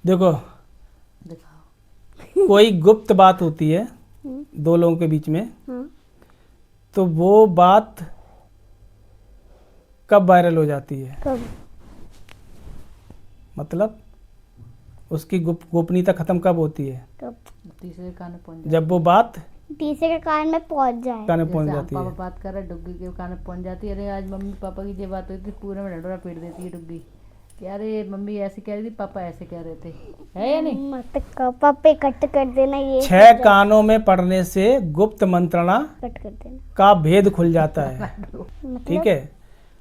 देखो, दिखाओ। कोई गुप्त बात होती है दो लोगों के बीच में, तो वो बात कब वायरल हो जाती है? कब? मतलब उसकी गोपनीयता खत्म कब होती है? कब? तीसरे कान में पहुंच जब वो बात तीसरे के कान में पहुंच जाए। कान में पहुंच जैसे जाती पापा है। बात कर रहे डुग्गी के कान में पहुंच जाती है। अरे आज मम्मी पापा की ये बात हुई थी, पूरे में ढंडोरा पीट देती है डुग्गी कि अरे मम्मी ऐसे कह रही थी, पापा ऐसे कह रहे थे, है या नहीं? मत पापा कट कर देना, ये 6 कानों में पढ़ने से गुप्त मंत्रणा कट कर देना। का भेद खुल जाता है। ठीक है,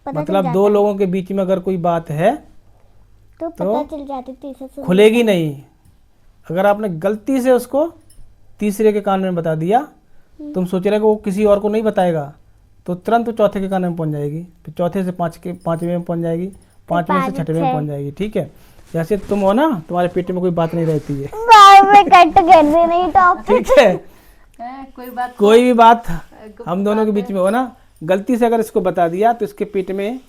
पता मतलब चल दो जाता लोगों के बीच में अगर कोई बात है तो पता चल जाती, तीसरे से खुलेगी नहीं। अगर आपने गलती से उसको तीसरे के कान में बता दिया, तुम सोच रहे कि वो किसी और को नहीं बताएगा, तो तुरंत वो चौथे के कान में पहुंच जाएगी, फिर चौथे से पांचवें में पहुंच जाएगी, पांचवें से छठवें में पहुंच जाएगी। ठीक है, जैसे तुम हो ना, तुम्हारे पेट में कोई बात नहीं रहती है। में कट कर देना ये टॉपिक। ठीक है, कोई भी बात गुप्त हम दोनों के बात बीच में हो ना, गलती से अगर इसको बता दिया तो इसके पेट में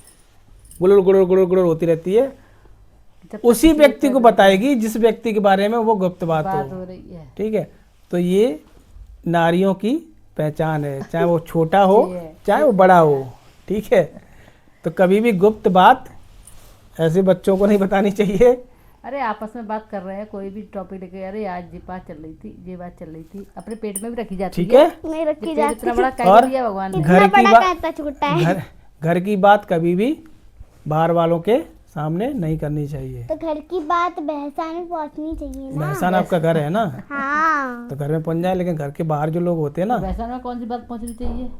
गुड़ुड़ गुड़ुड़ गुड़ुड़ गुड़ुड़ होती रहती है। जब तक उसी किसी व्यक्ति को को बताएगी जिस व्यक्ति के बारे में वो गुप्त बात बात हो। हो रही है। ठीक है, तो ये नारियों की पहचान है, चाहे वो छोटा हो चाहे वो बड़ा हो। ठीक है, तो कभी भी गुप्त बात ऐसे बच्चों को नहीं बतानी चाहिए। अरे आपस में बात कर रहे हैं, कोई भी टॉपिक लेके, अरे आज ये बात चल रही थी, ये बात चल रही थी, अपने पेट में भी रखी जाती ठीक है, नहीं रखी पेट जाती। इतना बड़ा और कह दिया भगवान ने। घर इतना की बड़ा बात कहता छोटा है। घर की बात कभी भी बाहर वालों के सामने नहीं करनी चाहिए। तो घर की बात बहसान में पहुंचनी चाहिए ना। बहसान आपका घर है ना, हाँ, तो घर में पहुंच जाए, लेकिन घर के बाहर जो लोग होते हैं ना, वैसा में कौन सी बात पहुंचनी चाहिए?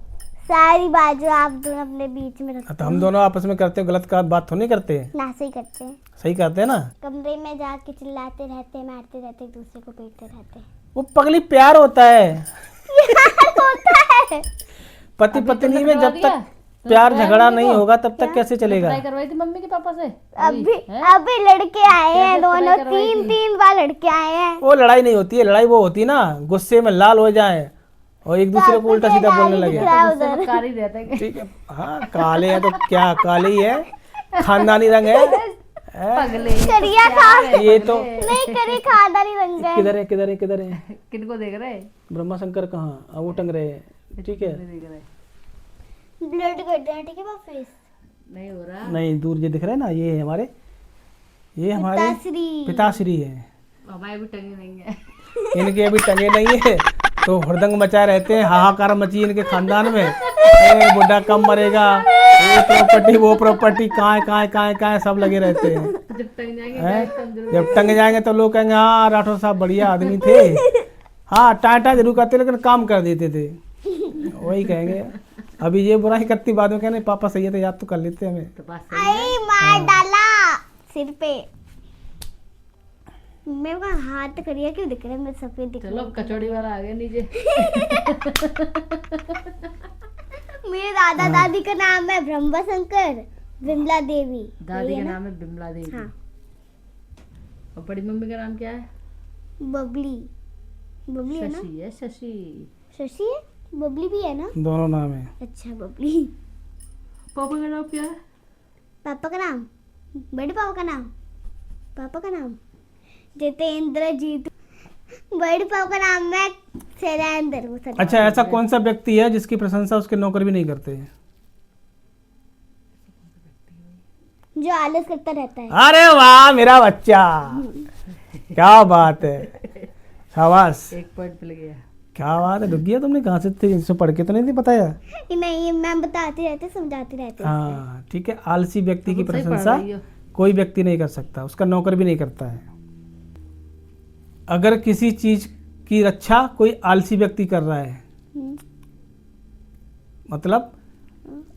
सारी बात जो आप दोनों अपने बीच में रखते तो हम दोनों आपस में करते हो, गलत का बात तो नहीं करते हैं, ना सही करते हैं। सही करते हैं ना। कमरे में जाके चिल्लाते रहते, मारते रहते, एक दूसरे को पीटते रहते। वो पगली प्यार होता है। होता है। पति अभी पत्नी तुमने में करवा जब दिया? तक प्यार तुमने झगड़ा मम्मी नहीं को? होगा तब तक कैसे चलेगा? लड़ाई करवाई थी मम्मी के पापा से? अभी हैं? अभी लड़के आए हैं क्या दोनों, करवाई थी? 3 बार लड़के आए हैं। वो लड़ाई नहीं होती है, लड़ाई वो होती है ना, गुस्से में लाल हो जाए और एक दूसरे को उल्टा सीधा बोलने लगे। दिख रहा है गुस्से में उधर। कारी रहता है। ठीक है, हाँ काले हैं तो क्या, काले ही है, खानदानी रंग है। पगले करिया खा ये तो नहीं करी, खानदानी रंग है। किधर है किधर है किधर है? किनको देख रहे? ब्रह्मा शंकर कहाँ? वो टंग रहे हैं। ठीक है, नहीं देख रहे, ब्लड कर देना, ठीक है फेस। नहीं हो रहा। नहीं दूर ये दिख रहे हैं ना, ये हमारे पिताश्री। पिताश्री है। हमारे भी टंगे नहीं है। इनके अभी टंगे नहीं है तो हुड़दंग मचाए रहते हैं, हाहाकार मची इनके खानदान में। ए बुढ़ा कम मरेगा, ये प्रॉपर्टी वो प्रॉपर्टी, कहाँ सब लगे रहते हैं। जब टंग जाएंगे हैं? तब जरूर। जब टंग जाएंगे तो लोग कहेंगे हाँ राठौर साहब बढ़िया आदमी थे, हाँ टाटा जरूर करते लेकिन काम कर देते थे, वही कहेंगे। अभी ये बुराई करती, बाद में कहने पापा सही है तो याद तो कर लेते हमें। तो बात सही है। आई मार डाला सिर पे। मेरे को हाथ करिया क्यों दिख रहा है, मेरे सफेद दिख चलो रहा अब कचौड़ी वाला आ गया नीचे। है। मेरे दादा दादी का नाम है ब्रह्मा शंकर, विमला देवी। दादी सही का है ना? नाम है बिमला देवी। हाँ। और बड़ी मम्मी का नाम क्या है? बबली। बबली है ना? शशि है, शशि। शशि है, बबली भी है ना? दोनों नाम है। अच्छा बबली। पापा का नाम क्या है? पापा का नाम, बड़े पापा का नाम, पापा का नाम जितेंद्रजीत। बड़े पापा का नाम है शैलेंद्र। वो सर अच्छा, ऐसा कौन सा व्यक्ति है जिसकी प्रशंसा उसके नौकर भी नहीं करते हैं? जो आलस करता रहता है। अरे वाह मेरा बच्चा, क्या बात है, शाबाश, एक पॉइंट मिल गया। क्या बात है। डुग्गी तुमने कहाँ से थी, इससे पढ़ के तो नहीं थी बताया? नहीं, मैं बताती रहती, समझाती रहती। हाँ ठीक है, आलसी व्यक्ति की तुम सही पढ़ प्रशंसा रही हो। कोई व्यक्ति नहीं कर सकता, उसका नौकर भी नहीं करता है। अगर किसी चीज की रक्षा कोई आलसी व्यक्ति कर रहा है, मतलब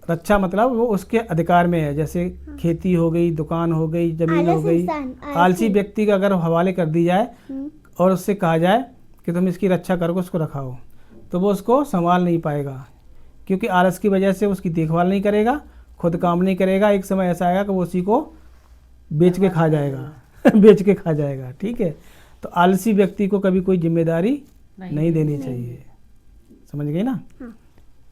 रक्षा मतलब वो उसके अधिकार में है, जैसे खेती हो गई, दुकान हो गई, जमीन हो आलस गई, इंसान, आलसी व्यक्ति का अगर हवाले कर दी जाए और उससे कहा जाए कि तुम इसकी रक्षा करो, उसको रखाओ, तो वो उसको संभाल नहीं पाएगा, क्योंकि आलस की वजह से उसकी देखभाल नहीं करेगा, खुद काम नहीं करेगा। एक समय ऐसा आएगा कि वो उसी को बेच के खा जाएगा बेच के खा जाएगा। ठीक है, तो आलसी व्यक्ति को कभी कोई जिम्मेदारी नहीं देनी चाहिए, समझ गई ना? हाँ।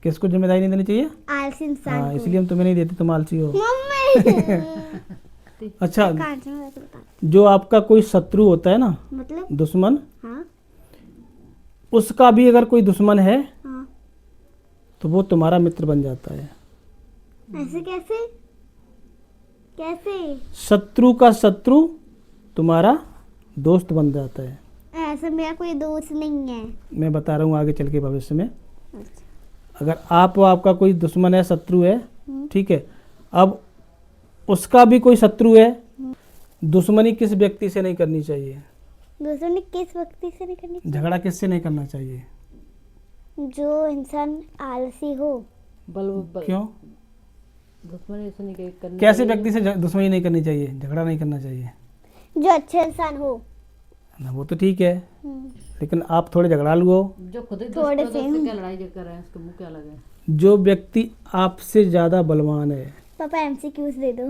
किसको जिम्मेदारी नहीं देनी चाहिए? आलसी इंसान हाँ, को। इसलिए हम तुम्हें नहीं देते, तुम आलसी हो। मम्मी सकती। अच्छा, कहाँ से मैं बता। जो आपका कोई शत्रु होता है ना, मतलब दुश्मन, हाँ उसका भी अगर कोई दुश्मन है हाँ तो वो तुम्हारा मित्र बन जाता है। ऐसे कैसे कैसे शत्रु का शत्रु तुम्हारा दोस्त बन जाता है। ऐसा मेरा कोई दोस्त नहीं है। मैं बता रहा हूँ आगे चल के भविष्य में। अच्छा। अगर आप आपका कोई दुश्मन है, शत्रु है, हम्म, ठीक है, अब उसका भी कोई शत्रु है, दुश्मनी किस व्यक्ति से नहीं करनी चाहिए? दोस्तों ने किस व्यक्ति से नहीं करनी झगड़ा किससे नहीं करना चाहिए? चाहिए? जो इंसान आलसी हो। बल क्यों? दुश्मनी ऐसे नहीं करनी कैसे चाहिए। व्यक्ति से दुश्मनी नहीं करनी चाहिए, झगड़ा नहीं करना चाहिए? जो अच्छा इंसान हो। ना, वो तो ठीक है, हम्म, लेकिन आप थोड़े झगड़ालू हो। जो खुद ही थोड़े दोस्त से है, उससे हूँ। क्या लड़ाई जो कर रहे हैं, उसके मुंह क्या लगे। जो व्यक्ति आपसे ज़्यादा बलवान है, पापा एमसीक्यूज दे दो।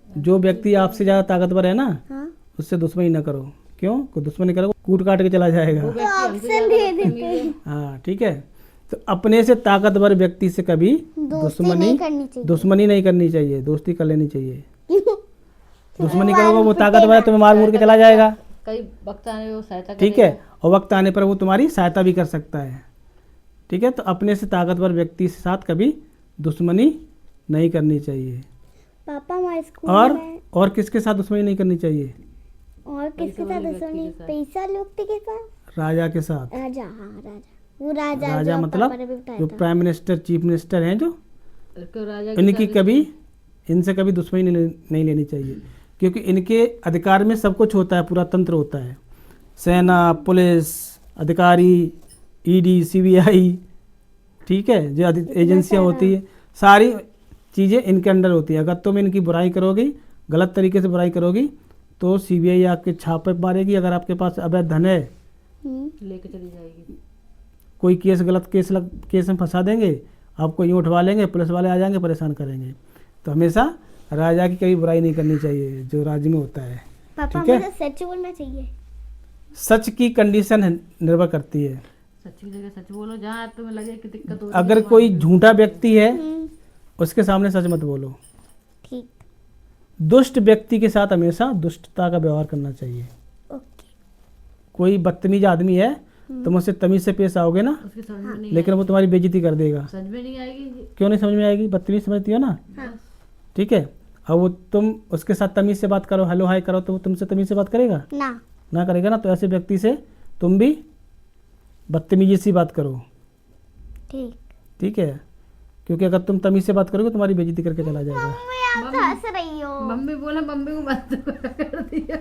जो व्यक्ति आपसे ज़्यादा ताकतवर है ना, हाँ उससे दुश्मनी ना करो। क्यों? कोई दुश्मनी करोगे कूट काट के चला जाएगा। वो व्यक्ति हमसे ऑप्शन ज्यादा दे बदतमीज देते है। हाँ, ठीक है। तो अपने से ताकतवर व्यक्ति से कभी दोस्ती नहीं करनी चाहिए। दुश्मनी नहीं करनी चाहिए, दोस्ती कर लेनी चाहिए। क्यों? दुश्मनी करोगे वो ताकतवर है, तुम्हें मार मूर के चला जाएगा, कई वक्त आने में वो सहायता ठीक करेगा। है, और वक्त आने पर वो तुम्हारी सहायता भी कर सकता है, ठीक है। तो अपने से ताकतवर व्यक्ति के साथ कभी दुश्मनी नहीं करनी चाहिए। पापा हमारे स्कूल में और किसके साथ दुश्मनी नहीं करनी चाहिए? और किसके साथ दुश्मनी? पैसा व्यक्ति के साथ। राजा के साथ। राजा, हाँ राजा। वो राजा राजा जो मतलब पापा ने भी बताया जो था। प्राइम मिनिस्टर, चीफ मिनिस्टर हैं, जो उसको राजा के इनकी साथ कभी इनसे कभी दुश्मनी नहीं लेनी चाहिए, क्योंकि इनके अधिकार में सब कुछ होता है, पूरा तंत्र होता है, सेना, पुलिस, अधिकारी, ईडी, सीबीआई, ठीक है, जो एजेंसियां होती है, सारी चीज़ें इनके अंडर होती है। अगर तुम इनकी बुराई करोगी, गलत तरीके से बुराई करोगी, तो सीबीआई आपके छापे मारेगी। अगर आपके पास अवैध धन है, लेके चली जाएगी। कोई गलत केस में फंसा देंगे, आपको यूँ उठवा लेंगे, पुलिस वाले आ जाएंगे, परेशान करेंगे। तो हमेशा राजा की कभी बुराई नहीं करनी चाहिए जो राज्य में होता है, पापा ठीक है। हमें सच बोलना चाहिए। सच की कंडीशन निर्भर करती है। सच की जगह सच बोलो, जहाँ तुम्हें लगे कि दिक्कत हो रही है, अगर वहाँ कोई बोलो। झूठा व्यक्ति है, हम्म, उसके सामने सच मत बोलो। ठीक। दुष्ट व्यक्ति के साथ हमेशा दुष्टता का व्यवहार करना चाहिए। ओके। कोई बदतमीज आदमी है, तुम उससे तमीज से पेश आओगे ना, उसकी समझ में नहीं लेकिन वो तुम्हारी बेइज्जती कर देगा। समझ में नहीं आएगी। क्यों नहीं समझ में आएगी? बदतमीज समझती हो ना, हाँ ठीक है। अब वो तुम उसके साथ तमीज से बात करो, हेलो हाय करो, तो वो तुमसे तमीज से बात करेगा ना करेगा ना। तो ऐसे व्यक्ति से तुम भी बदतमीजी से बात करो, ठीक। ठीक है, क्योंकि अगर तुम तमीज से बात करोगे तुम्हारी बेइज्जती करके चला जाएगा। मैं आप हंस रही हो। मम्मी बोला, मम्मी को मत कर दिया।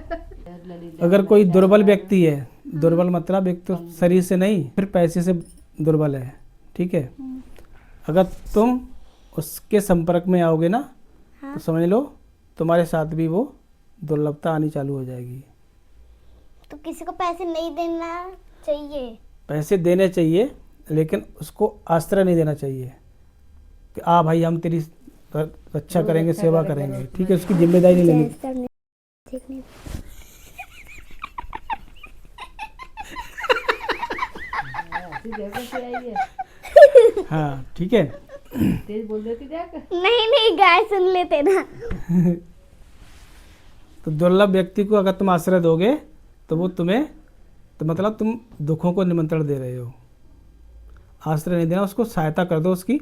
अगर कोई दुर्बल व्यक्ति है, दुर्बल मतलब एक तो शरीर से नहीं, फिर पैसे से दुर्बल है, ठीक है, अगर तुम उसके संपर्क में आओगे ना, हाँ। तो समझ लो तुम्हारे साथ भी वो दुर्लभता आनी चालू हो जाएगी। तो किसी को पैसे नहीं देना चाहिए। पैसे देने चाहिए, लेकिन उसको आश्रय नहीं देना चाहिए कि आ भाई हम तेरी रक्षा करेंगे, सेवा करेंगे, ठीक है, उसकी जिम्मेदारी नहीं लेनी। जैसा हमने ठीक नहीं। ऐसी जगह से आई है। हाँ, ठीक है। तेज बोल देती जाकर। नहीं गाय सुन लेते ना। तो दुर्लभ व्यक्ति को अगर तुम आश्रय दोगे तो वो तुम्हें, तो मतलब तुम दुखों को निमंत्रण दे रहे हो। आश्रय नहीं देना, उसको सहायता कर दो उसकी,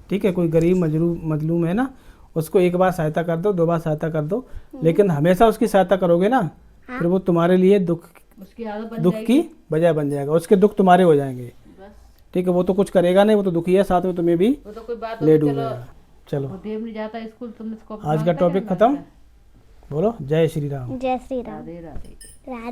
ठीक है। कोई गरीब मजलूम है ना, उसको एक बार सहायता कर दो, 2 बार सहायता कर दो, लेकिन हमेशा उसकी सहायता करोगे ना, फिर वो तुम्हारे लिए उसकी आदत बन दुख जाएगी। की बजाय बन जाएगा, उसके दुख तुम्हारे हो जाएंगे, बस ठीक है। वो तो कुछ करेगा नहीं, वो तो दुखी है, साथ में तुम्हें भी वो तो कोई बात ले होगी, डूबेगा। चलो, वो देव नहीं जाता स्कूल, तुमने इसको आज का टॉपिक खत्म। बोलो जय श्री राम। जय श्री राम। राधे राधे। राधे।